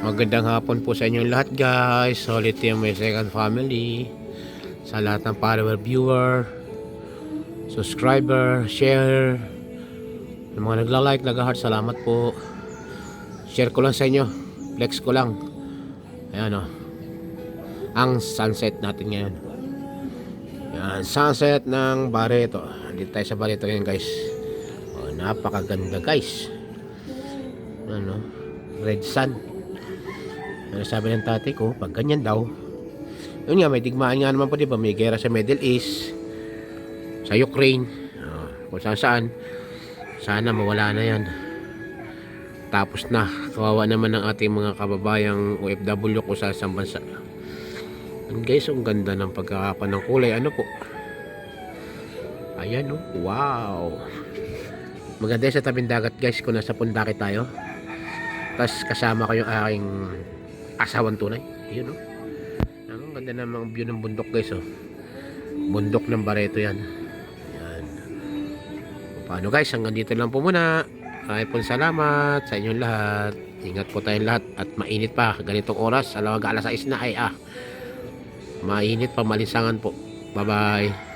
Magandang hapon po sa inyong lahat guys. Solid yung may second family. Sa lahat ng follower, viewer, subscriber, share, yung mga nagla-like, nag-heart, salamat po. Share ko lang sa inyo, flex ko lang. Ayan o, ang sunset natin ngayon. Ayan, sunset ng Barreto. Dito tayo sa Barreto ngayon guys. O, napakaganda guys. Ano, red sun. Ano sabi ng tatay ko, pag ganyan daw, yun nga, may digmaan nga naman po, diba? May gera sa Middle East, sa Ukraine, kung saan saan. Sana mawala na yan. Tapos na, kawawa naman ng ating mga kababayang OFW ko sa isang bansa. And guys, ang ganda ng pagkakapan ng kulay. Ano po? Ayan oh, wow. Maganda sa tabing dagat guys, kung nasa Pundaki tayo. Tapos kasama ko yung aking asawang tunay. Yun oh. Ang ganda ng mga view ng bundok guys oh. Bundok ng Barreto yan. Yan. Paano guys, hanggang dito lang po muna. Ay po salamat sa inyong lahat. Ingat po tayong lahat. At mainit pa ganitong oras. Alas 6 na ay mainit pa, malinsangan po. Bye bye.